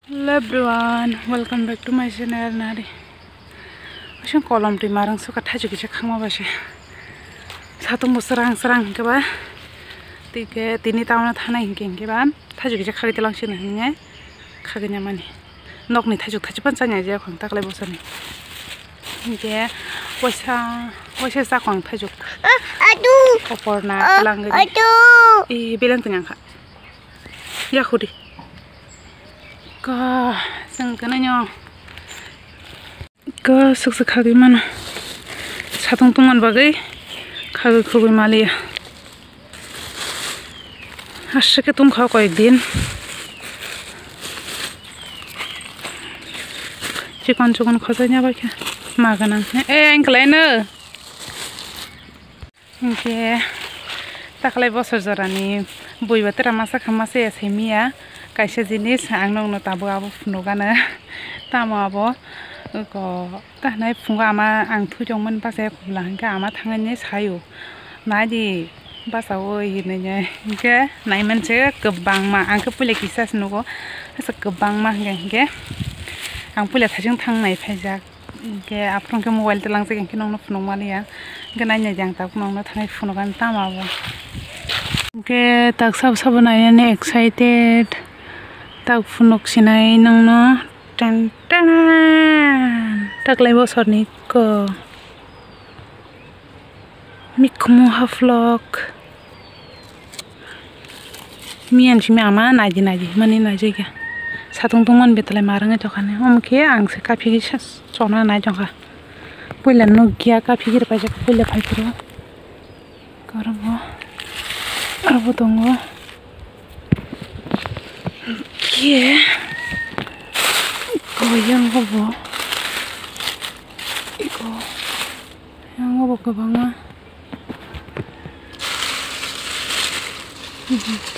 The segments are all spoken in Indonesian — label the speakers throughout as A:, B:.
A: Hello everyone, welcome back to my channel. Nari, macam kolom di marang suka tajuk je khang ma basi. Satu serang ke ba, tiga tini tahun thana hingking ke ba, tajuk je khari telang sini hingga, khagenya mani. Nok ni tajuk pan sanya je khang tak le bosan ni. Hingga wasa sa khang tajuk. Aduh. Kopor na telang gini. Aduh. Bilang tu nyangka. Ya khudi. Ka sengkananya ka sukses mana satung tuman bagai kagui malia asyik tum kau kau din cikon khosanya bagai makanan engkelaina engke taklai bosor jarani bui batera masa khamase semia kaisa jinis ang nong tabo abo funogana tamo abo ko kahnai funga ama ang thujongmon pase khulangka ama thangani sayo naji basao hinenya ke nai manche kebang ma ang ke pule kisas nugo asa kebang ma ge ang pule thajing thangnai phaijak ke aprong ke mobile telang se ke nong funong malia ke nanya jang ta nong thangai funogan tamo abo ke tak sab nai excited tak funuk sinai nang no tan tan tak lai bosor ni ko mikmu ha vlog mian si ama naji mani naji ga satung tungman betlai marang jokane omke ang se kafi gi sona na jongka puila no gya kafi gi pa jak puila phaipro karbo arbo tongo Kia, yang gobo, yang gobo ke bangma,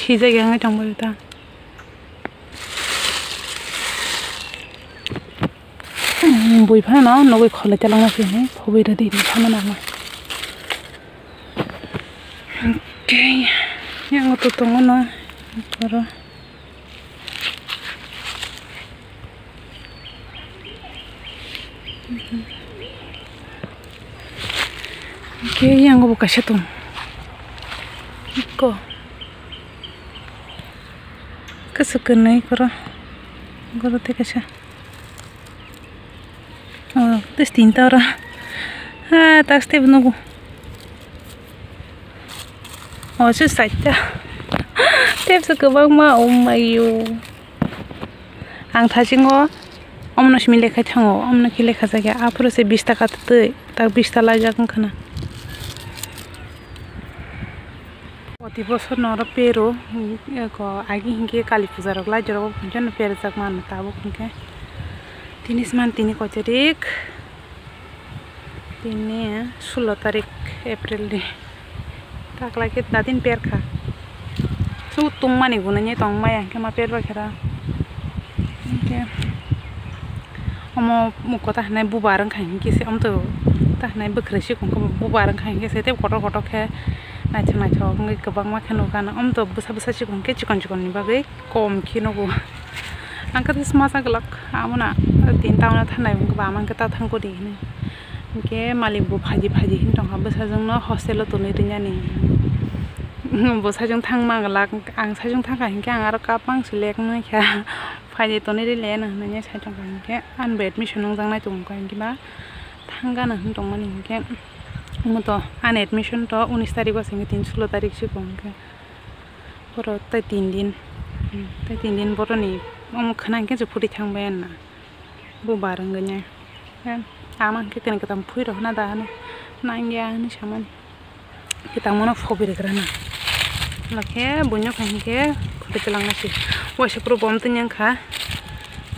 A: hijau yang macam berita, bui pana, nogoi khola jalan masih ni, hobi tadi ni sama nama, okay, yang itu tunggu na, baru. Oke, yang gue buka situ. Iko. Kesukaan koro. Koro teh kasih. Oh, terus tinta orang. Tak step nunggu. Oh, susah aja. Step sekebang mah mayu. Ang thajingo. Omno simile khai thango omno khile khajaga apro se 20 টাকা তে tak 20 টাকা lajakon khana oti bosor nor pero ko agi hinge kali puja rok la joro jon per jak man tabo hinge tinis man tini ko tarik tini 16 tarik april ni tak lagi dadin per kha su tung mani gunanya tong maya ke ma per ba khara okay omo muko ta nai bubarang khang ki se om to ta nai bekresi kong bubarang khang ki se te koto khe na chang ngai kobang ma khano kana om to busa si kong ke chikon ni bagai kom khino go angka this masa galak amuna 3 tauna thanai bung ba man ka ta thang ko di ne ke malik bu phaji hin tong ha busa jong no hostel to ni rinya ni busa jong thang ma galak ang sa jong thang ka hin ke ang aro ka pang selek no kha Fai to ni le na nanya sai tong kan ke an bed mission nong jang na tung kan ki ba thanga na tong mani ke mo to an admission to 19 tarik sing 16 tarik si kong ke poro ta 3 din poro ni om khana ke ju puri thang ben na bu barang ganya kan amang ke ken katam phui ro na da na nangya ni saman kita mono phobir grana lakhe bunyo kan ke khode telang na si wase pro bom tin kha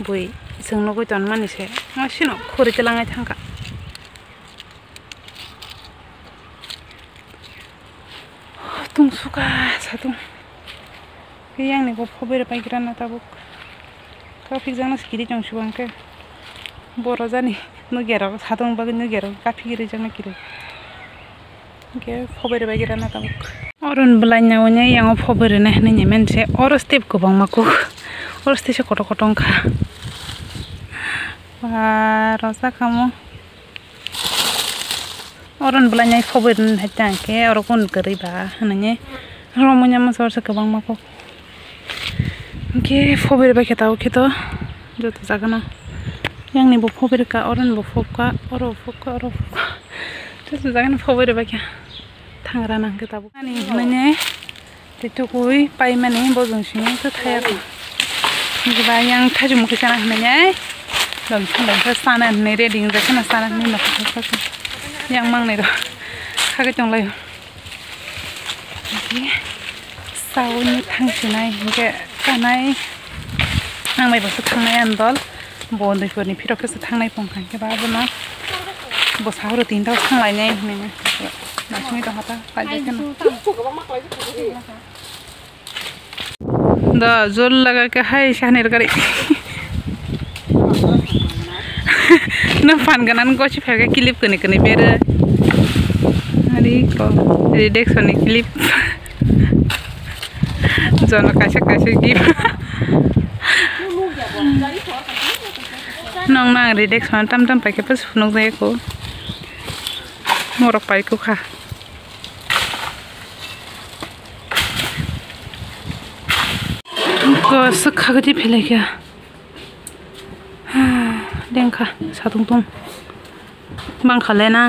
A: bui sengno ko ton mani se masino khore telang ai thangka tung suka satung yang ni ko phobere pai grana tabuk ka fik jana skiri jong suang ke boro jani no gero satung bag no gero ka fik re jana kire ke phobere pai grana tabuk Orun belanya wanya yang phobere nah ni men se oro step ko bang maku Forest kotor-kotor kah. Wah, rasa kamu. Orang belanja favorit hanya ke orang pun keriba, nanya. Romonya masuk sekebang mako. Oke, favorit bagi tahu kita. Jodoh sagana. Yang nih bu favorit ka orang bu foka, orang foka. Jodoh sagana favorit bagi. Tangerang kita bu. Ani nanya. Itu kui pai mana bozong sini itu thaya kan. Jadi yang thaju mungkin sana nanya. Dan sana nere ding sana sana nih nak yang mang nih doh. Kaget yang lain. Oke. Sauni thang sini hingga kanai. Nang mai bos thang nai andol. Bon doi pun pirok kes thang nai pongkang ke bawa na. Bos haru tinta thang lainnya nih. Masih itu hata kajet kan. दा जोर लगा के हाय शानेर करी न फान गनान गोची फेगा क्लिप कने कने बेरे अरे को रिडक्शन क्लिप जोनो कासे गिफ नंग ना रिडक्शन तम पाके पस फुनुक जाय को मोरक पाइको खा को सुखा गति फैले क्या देखा सातुं तुम बांग खाले ना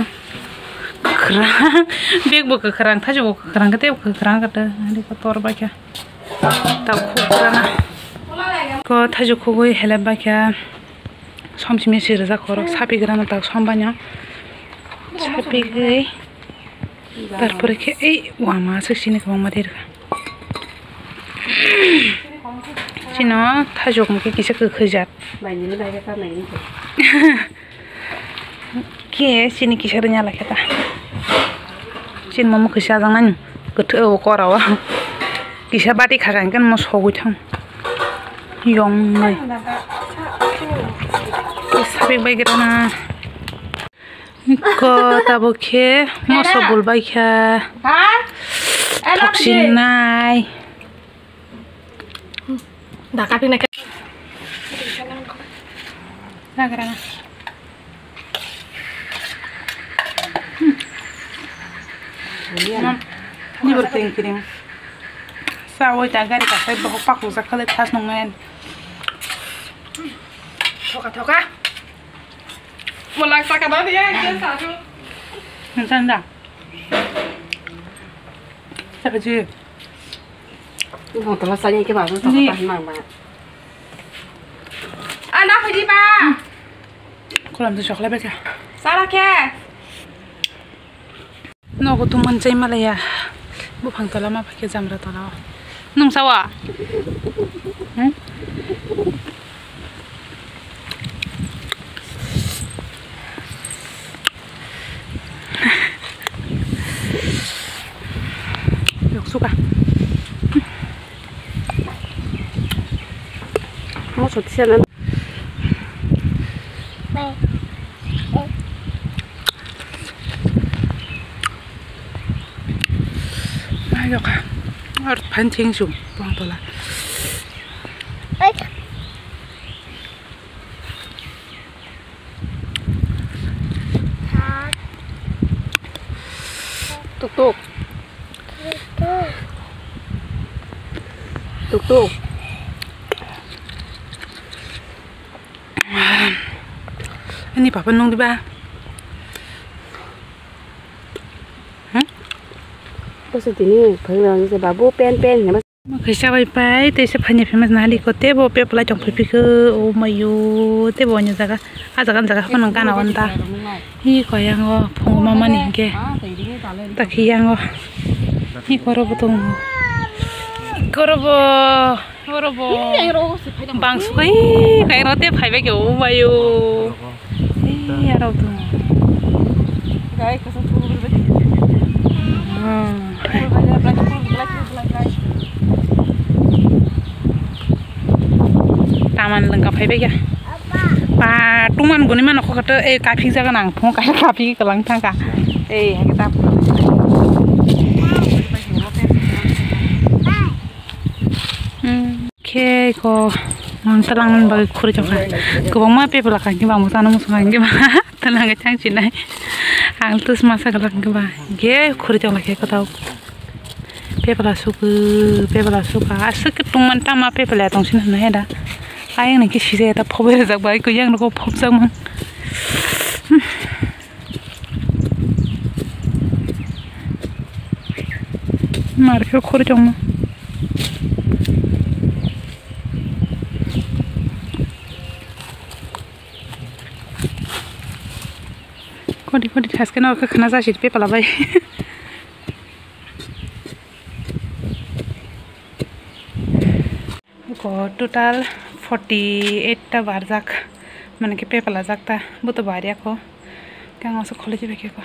A: kerang biak bu kerang tahu bu kerang kete bu kerang kete ini kotor baca tahu kerana ko tahu kogoi helap baca somsi mesi rasa korok sapi kerana tahu sombanya sapi gay terpura ke wama sini kau madir Cino, tajuk mungkin kisah kekejat.
B: Banyak lagi kan ini.
A: Ke sini kisah nyala kita. Cino mau kisah jangan ketemu korawa. Kisah batik kan kan mau sogutan. Yong nih. Kisah baik kerana. Ko tabu ke mau sobul baik ya. Toksin nai.
B: Dah kaping nak.
A: Nah, kerana. Ni berteng kirim. Sawo jaga di kasih bahu paku sekali tas nongen.
B: Thoka. Mulai sakit dah dia jangan satu.
A: Nanti dah. Siapa je?
B: Không tao sao cái bảo nó tao mà. Nó phải đi ba.
A: Cô làm gì chocolate bây giờ?
B: Sao ra kia?
A: Nó có tụi mình chơi mà lại à? Bố phăng tao mà phải cái jam ra tao nào? Nung sao à? Được xúc à?
B: Mau sụt xe lên.
A: Ayo kak, harus pancing sum, bang tola.
B: Tuk.
A: Ini papa nung di ba?
B: Bố sẽ tính phải là sẽ bảo bố pen nhỉ bác.
A: Mà khi sao vậy? Thế sẽ phải nhập phim mà đi có té bộ pe lại trong phim cứ ô mày yo té bộ như thế à giờ kan apa nang kana wanta. Hi ko yang go phong mama ni ke. Ta khi yang go. Hi korobo tung. Korobo. Bang sukai kai rote phai be ke ô mày yo. Hi arau tung.
B: Cái số thu được đấy.
A: Taman lengkap hai bega. Pa tuman guni mana kok kata kafi jaga nang phong ka kafi kelang thangka. Kita Oke ko talang bagi khuri jong kobong ma pe pala kangke ba mo tanu musu kangke ba talang ga chang chinai ang tus masa ga kangke ba ge khuri jong la ke kotau pe pala suka asuk tung man ta ma pe pala tong sin na heda ayang ni ki sire ta phobe jak bai ko yang ko phop jak man mar ke khuri jong ma kodi hasken or khana sa shit pe pala bai ko total 48 ta barjak mane ke pe pala jakta buto baria ko kang oso college be ke ko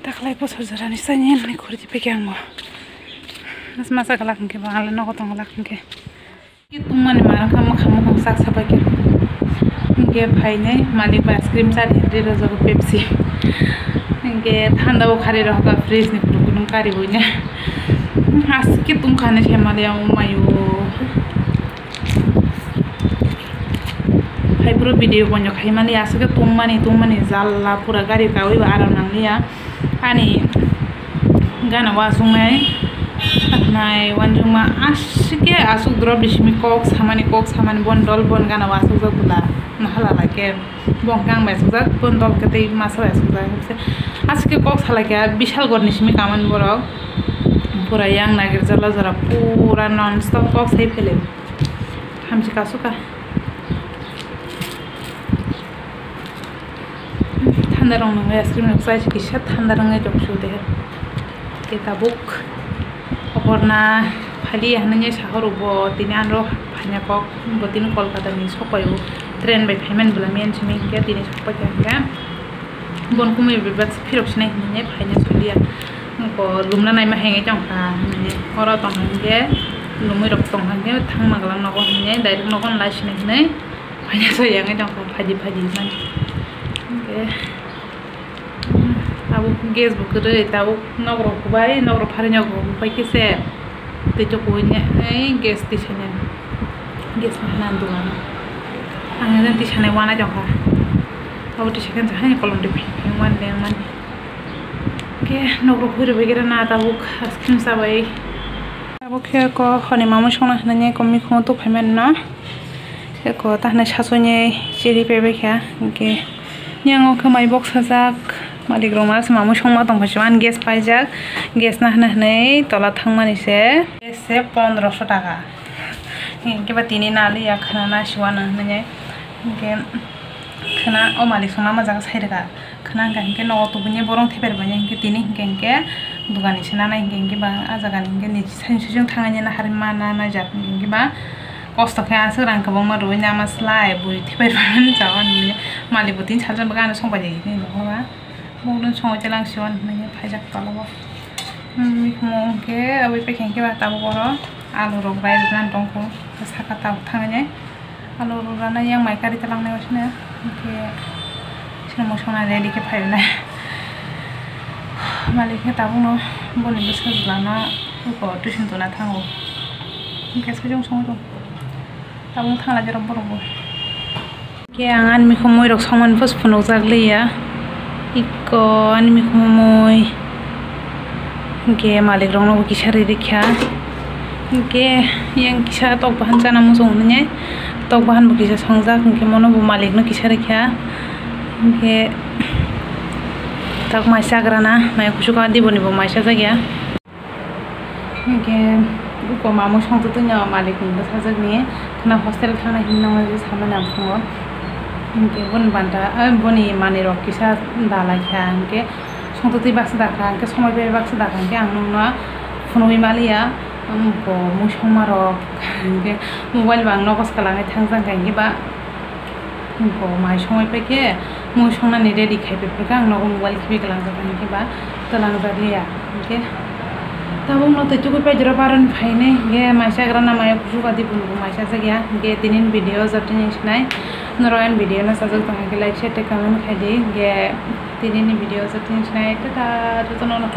A: taklai po sojara ni sanyen ni khori pe ke angmo nas masa kala ke bangala no ko tong la ke ki tumane mara kham sak sabai ke के भाइने मालिक आइसक्रीम चा ढेर जगह पेप्सी के ठंडा वो खारे रहता फ्रिज ने कुछ कारी हुई ने आज के तुम खाने से हमारे यहाँ मायो भाई पूरा वीडियो बन जो खाई माली आज के तुम मानी जाला पूरा गाड़ी का वही आराम नंगलिया आनी गाना वासुं में नाय wanjuma asike asuk drop dismi kok samani bondol bon gana wasuk zakula nahala lake bongkang besuk bondol kete masa besuk jak asike kok salake bishal gornismi kaman borok pura yang nagir jala jara pura non stop kok sai fele hamsi kasuka thanda rong nang ice-cream nak sai kisha thanda rong e joksu de kitabuk Oporna phali hananya shahar ubo tini anro phanya kok botin Kolkata ni sokoyo train by payment bula men chimi ke tini sokpa ke bon kumai bibat phirok sne ni phanya solia ko lumna nai ma henge jong ka ni ora tong hange lumai rok tong hange thang maglam nogo ni direct nogon la sne ni phanya so yang jong ka phaji man ke abu gas bukure tabu nogro kubai nogro pharinya go pai kise te joko ne ai gas station gas mahnan duana angana tishane wana joka abu tishakan jahani kolom de wan de man ke nogro phuri begera na tabu ice-cream sabai abu khe ko khoni mamu sona hne komi kho to payment na ke ko tahne sasonye chiri pebe kha ke nyango khamai box sajak Malik rumah semamu songma tong phajiman gas paijak gas na hna hnei tola thangmani se gas se 1500 taka ke ba tini nali ya khana na siwana hne ke khana o malik songma ma jaga sairega khana ke no to bunye borong theper banye ke tini ke dugani sina na ke ba ajaga ke ni sansujung thangani na harima na jak ke ba kosto khe asuk rang kabong ma roi na maslai bui theper ban jawan malik butin saljan bagana songba jai ni no ba Mungkin semua jalan siwan punya pajak kalau mikmong ke awi pekeng ke bata boro alu rok rai bukan tongko kesaka tahu tangannya alu rana yang mai kari telang nih wasnya ke sini mau sana ready ke payuna maliknya tahu no boleh bisa jelana uko tuh sintu na tango ke sejong semua tuh tahu tang aja rombor ke angan mikmong rok saman pos penuh zagli ya Iko anime kumoy ge malik rong no kisari dikha ge yang kisha tok bahan jana mo song ne tok bahan bu kisha songja ke mono bu malik no kisari kha ge tak mai sagrana mai kusuka diboni bu mai sajagya ge ko mamu song tu nya malik ni sajag ni kana hostel thana hinna ma samana phungo ke bon banda boni mani rok kisa dala khan ke songtoti baksa dakha ke somai be baksa dakha ke ang nungna phonoi malia ko musoma rok ke mobile bang no kos kala ngai thangjang kai ke ba ko mai somai pe ke musona ni ready khai pe ka ang no mobile khibi kala jang ke ba talang jarlia ke tabung no techu pe jara paran phaine ge maisa grana mai kusu kadi bun maisa sagya ge tinin video zaptin isnai Noroyan video na sajak tong ke like share te comment khai de ge tinin video zaptin isnai ta ta to no na